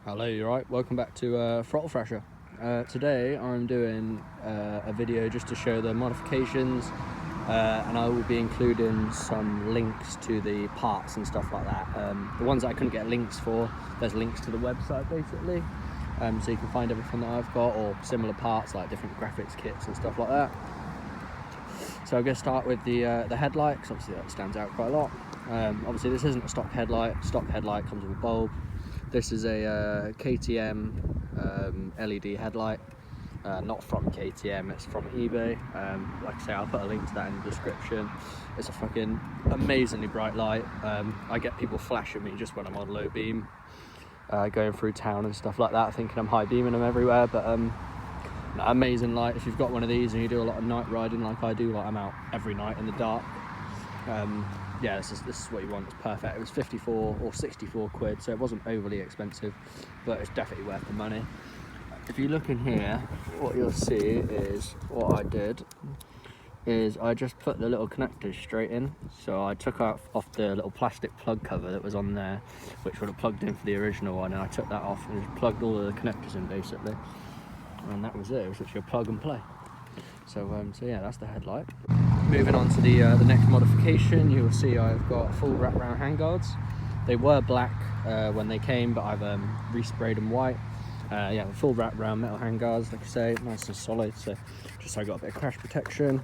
Hello, you're right. Welcome back to Throttle Thrasher. Today I'm doing a video just to show the modifications, and I will be including some links to the parts and stuff like that. The ones that I couldn't get links for, there's links to the website basically, so you can find everything that I've got, or similar parts like different graphics kits and stuff like that. So I'm going to start with the headlight, because obviously that stands out quite a lot. Obviously this isn't a stock headlight. Stock headlight comes with a bulb. This is a KTM LED headlight, not from KTM, it's from eBay. Like I say, I'll put a link to that in the description. It's a fucking amazingly bright light. I get people flashing me just when I'm on low beam, going through town and stuff like that, thinking I'm high beaming them everywhere, but amazing light. If you've got one of these and you do a lot of night riding like I do, like I'm out every night in the dark, yeah, this is what you want. It's perfect. It was 54 or 64 quid, so it wasn't overly expensive, but it's definitely worth the money. If you look in here, what you'll see is what I did is I just put the little connectors straight in. So I took off the little plastic plug cover that was on there, which would have plugged in for the original one, and I took that off and just plugged all of the connectors in basically, and that was it. It was literally a plug and play. So yeah, that's the headlight. Moving on to the next modification, you'll see I've got full wraparound handguards. They were black when they came, but I've resprayed them white. Yeah, the full wraparound metal handguards, like I say, nice and solid. So just so I got a bit of crash protection.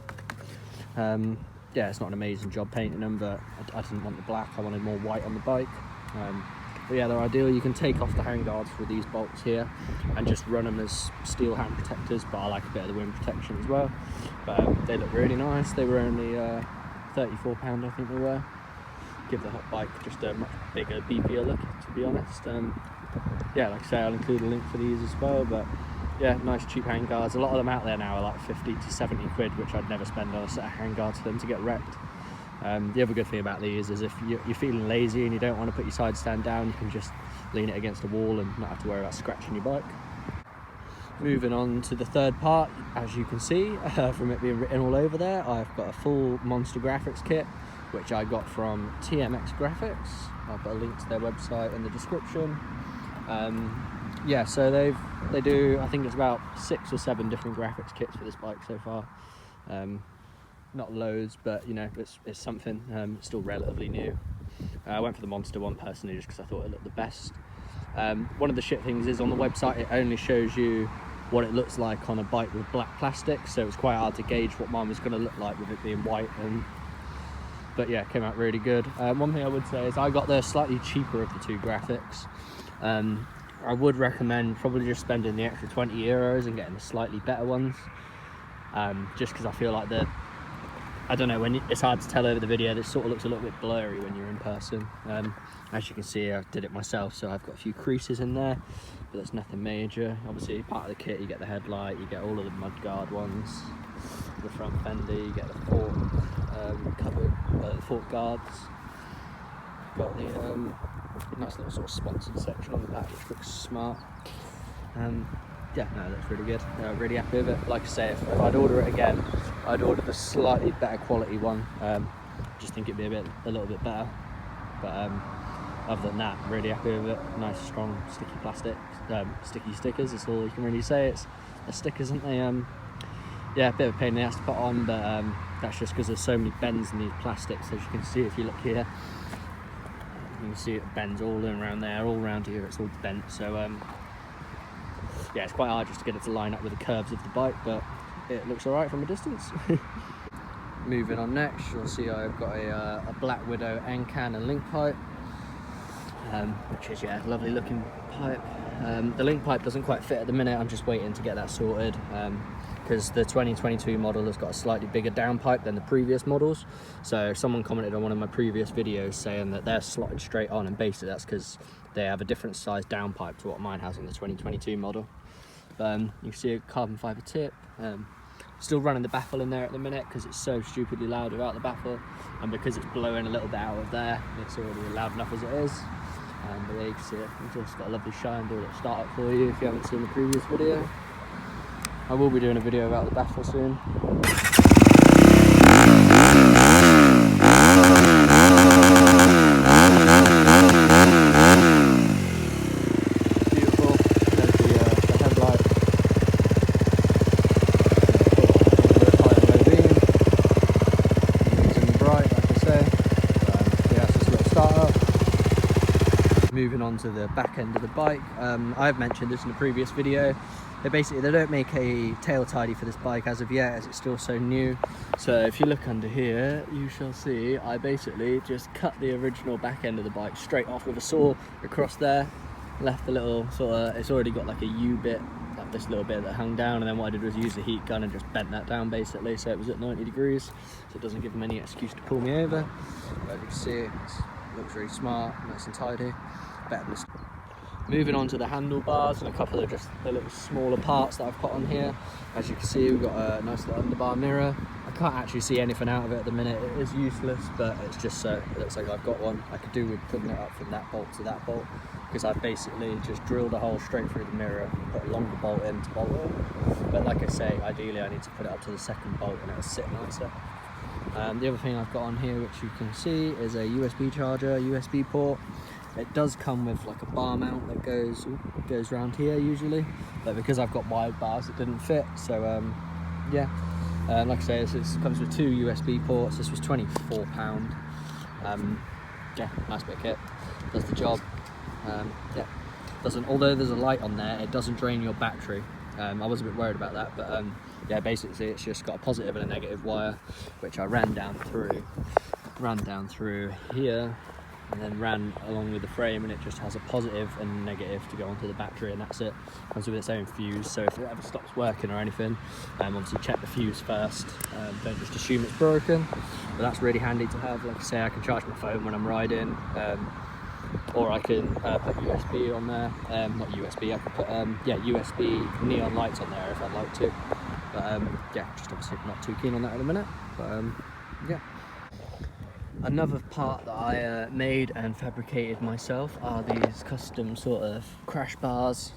Yeah, it's not an amazing job painting them, but I didn't want the black. I wanted more white on the bike. But yeah, they're ideal. You can take off the handguards for these bolts here and just run them as steel hand protectors, but I like a bit of the wind protection as well. But they look really nice. They were only £34, I think they were. Give the hot bike just a much bigger, beefier look, to be honest. Yeah, like I say, I'll include a link for these as well. But yeah, nice cheap handguards. A lot of them out there now are like 50 to 70 quid, which I'd never spend on a set of handguards for them to get wrecked. The other good thing about these is if you're feeling lazy and you don't want to put your side stand down, you can just lean it against a wall and not have to worry about scratching your bike. Moving on to the third part, as you can see from it being written all over there, I've got a full Monster Graphics kit, which I got from TMX Graphics. I'll put a link to their website in the description. Yeah, so they do, I think it's about 6 or 7 different graphics kits for this bike so far. Not loads, but you know, it's something. It's still relatively new. I went for the Monster one personally just because I thought it looked the best. One of the shit things is on the website it only shows you what it looks like on a bike with black plastic, so it's quite hard to gauge what mine was going to look like with it being white. But yeah, it came out really good. One thing I would say is I got the slightly cheaper of the two graphics. I would recommend probably just spending the extra €20 and getting the slightly better ones, just because I feel like I don't know, it's hard to tell over the video, this sort of looks a little bit blurry when you're in person. As you can see, I did it myself, so I've got a few creases in there, but that's nothing major. Obviously, part of the kit, you get the headlight, you get all of the mudguard ones, the front fender, you get the fork guards. Got the nice little sort of sponsored section on the back, which looks smart. Yeah, no, that's really good. Really happy with it. Like I say, if I'd order it again, I'd order the slightly better quality one. Just think it'd be a little bit better. But other than that, really happy with it. Nice, strong, sticky plastic, sticky stickers. That's all you can really say. It's the stickers, aren't they? Yeah, a bit of a pain in the ass to put on, but that's just because there's so many bends in these plastics. As you can see, if you look here, you can see it bends all in around there, all around here. It's all bent. So. Yeah, it's quite hard just to get it to line up with the curves of the bike, but it looks alright from a distance. Moving on next, you'll see I've got a Black Widow Ancan and link pipe, which is, yeah, lovely looking pipe. The link pipe doesn't quite fit at the minute. I'm just waiting to get that sorted, because the 2022 model has got a slightly bigger downpipe than the previous models. So someone commented on one of my previous videos saying that they're slotted straight on, and basically that's because they have a different size downpipe to what mine has in the 2022 model. You can see a carbon fibre tip. Still running the baffle in there at the minute because it's so stupidly loud without the baffle, and because it's blowing a little bit out of there, it's already loud enough as it is. But there you can see it. It's just got a lovely shine. Do a little start up for you if you haven't seen the previous video. I will be doing a video about the baffle soon. Beautiful. moving on to the back end of the bike, I've mentioned this in a previous video. They don't make a tail tidy for this bike as of yet, as it's still so new. So if you look under here, you shall see I basically just cut the original back end of the bike straight off with a saw across there, left the little sort of, it's already got like a U-bit, like this little bit that hung down, and then what I did was use the heat gun and just bent that down basically, so it was at 90 degrees, so it doesn't give them any excuse to pull me over. But as you can see, it looks really smart, nice and tidy, better than this. Moving on to the handlebars and a couple of just the little smaller parts that I've put on here. As you can see, we've got a nice little underbar mirror. I can't actually see anything out of it at the minute. It is useless, but it's just so it looks like I've got one. I could do with putting it up from that bolt to that bolt, because I've basically just drilled a hole straight through the mirror and put a longer bolt in to bolt it. But like I say, ideally I need to put it up to the second bolt and it'll sit nicer. The other thing I've got on here, which you can see, is a USB charger, USB port. It does come with like a bar mount that goes around here usually, but because I've got wide bars, it didn't fit. So yeah, like I say, this comes with 2 USB ports. This was £24. Yeah, nice bit of kit, does the job. Yeah, although there's a light on there, it doesn't drain your battery. I was a bit worried about that, but yeah, basically it's just got a positive and a negative wire, which I ran down through here, and then ran along with the frame, and it just has a positive and negative to go onto the battery, and that's it. Comes with its own fuse, so if it ever stops working or anything, obviously check the fuse first. Don't just assume it's broken, but that's really handy to have. Like I say, I can charge my phone when I'm riding, or I can put USB on there. Not USB, I can put yeah, USB neon lights on there if I'd like to. But yeah, just obviously not too keen on that at the minute. But yeah. Another part that I made and fabricated myself are these custom sort of crash bars.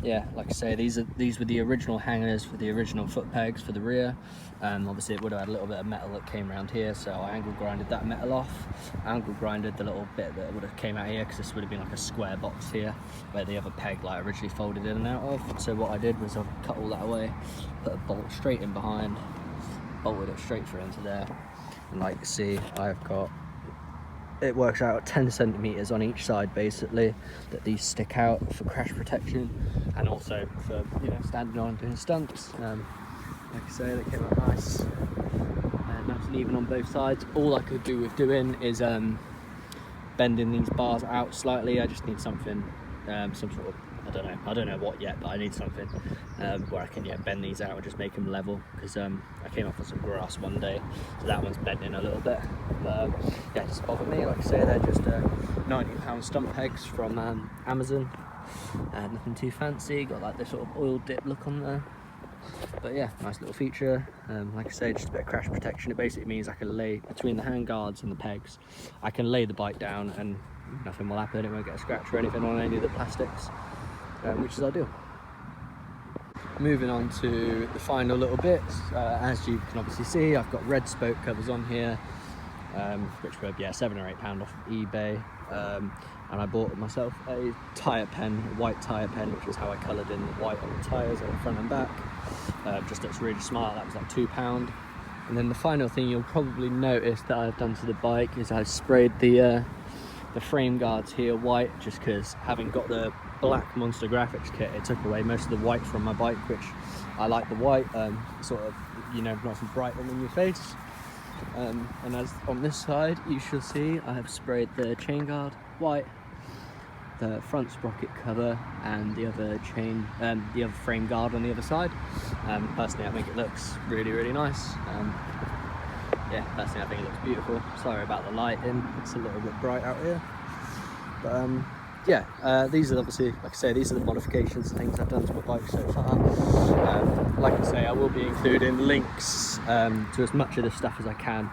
Yeah, like I say, these were the original hangers for the original foot pegs for the rear. Obviously it would have had a little bit of metal that came around here, so I angle grinded that metal off. Angle grinded the little bit that would have came out here, because this would have been like a square box here where the other peg like originally folded in and out of. So what I did was I cut all that away, put a bolt straight in behind, bolted it straight through into there. And like you see, I've got, it works out at 10 centimeters on each side basically, that these stick out for crash protection, and also for, you know, standing on and doing stunts. Like I say, they came out nice and even on both sides. All I could do with doing is bending these bars out slightly. I just need something, some sort of, I don't know what yet, but I need something where I can bend these out and just make them level, because I came up with some grass one day, so that one's bent in a little bit. But yeah, it doesn't bother me. Like I say, they're just £90 stump pegs from Amazon. Nothing too fancy, got like this sort of oil dip look on there. But yeah, nice little feature. Like I say, just a bit of crash protection. It basically means I can lay between the hand guards and the pegs, I can lay the bike down and nothing will happen. It won't get a scratch or anything on any of the plastics, which is ideal. Moving on to the final little bits, as you can obviously see, I've got red spoke covers on here, which were £7 or £8 off of eBay, and I bought myself a tyre pen, a white tyre pen, which is how I coloured in the white on the tyres on the front and back. Just looks really smart. That was like £2. And then the final thing you'll probably notice that I've done to the bike is I've sprayed the frame guards here white, just because having got the black Monster Graphics kit, it took away most of the white from my bike, which I like the white, sort of, you know, nice and bright on your face. And as on this side you shall see, I have sprayed the chain guard white, the front sprocket cover, and the other frame guard on the other side. Personally, I think it looks really, really nice. Yeah, personally, I think it looks beautiful. Sorry about the lighting, it's a little bit bright out here. But yeah, these are obviously, like I say, these are the modifications and things I've done to my bike so far. Like I say, I will be including links to as much of this stuff as I can.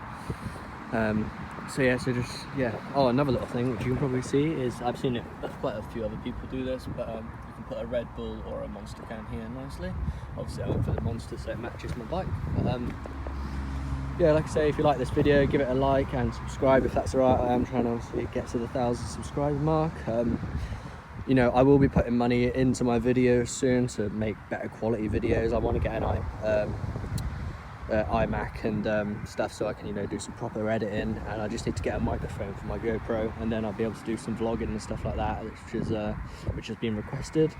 So yeah, oh, another little thing which you can probably see is, I've seen it, quite a few other people do this, but you can put a Red Bull or a Monster can here nicely. Obviously I went for the Monster so it matches my bike. But, yeah, like I say, if you like this video, give it a like and subscribe if that's alright. I am trying to obviously get to the 1,000 subscriber mark. You know, I will be putting money into my videos soon to make better quality videos. I want to get iMac and stuff, so I can, you know, do some proper editing. And I just need to get a microphone for my GoPro, and then I'll be able to do some vlogging and stuff like that, which has been requested.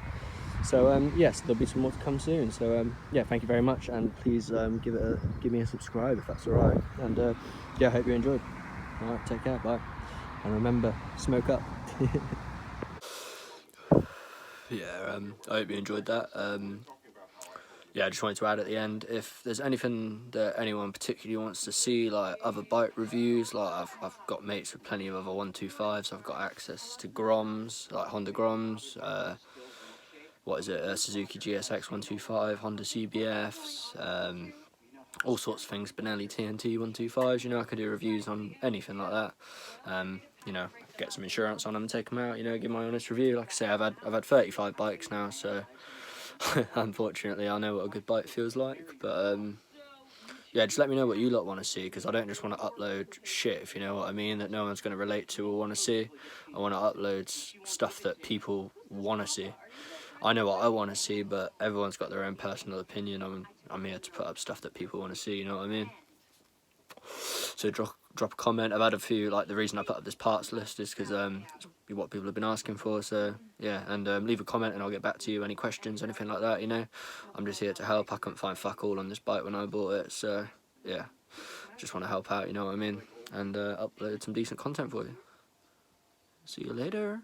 So yes, there'll be some more to come soon. So yeah, thank you very much, and please give me a subscribe if that's all right. And yeah, I hope you enjoyed. All right, take care, bye, and remember, smoke up. Yeah, I hope you enjoyed that. Yeah, I just wanted to add at the end, if there's anything that anyone particularly wants to see, like other bike reviews, like I've got mates with plenty of other 125s, I've got access to Groms, like Honda Groms, Suzuki GSX 125, Honda CBFs, all sorts of things, Benelli TNT 125s, you know, I could do reviews on anything like that. You know, get some insurance on them, take them out, you know, give my honest review. Like I say, I've had 35 bikes now, so unfortunately I know what a good bike feels like. But yeah, just let me know what you lot want to see, because I don't just want to upload shit, if you know what I mean, that no one's going to relate to or want to see. I want to upload stuff that people want to see. I know what I want to see, but everyone's got their own personal opinion. I'm here to put up stuff that people want to see, you know what I mean? So drop a comment. I've had a few, like the reason I put up this parts list is because it's what people have been asking for. So yeah, and leave a comment and I'll get back to you. Any questions, anything like that, you know. I'm just here to help. I couldn't find fuck all on this bike when I bought it, so yeah, just want to help out, you know what I mean, and upload some decent content for you. See you later.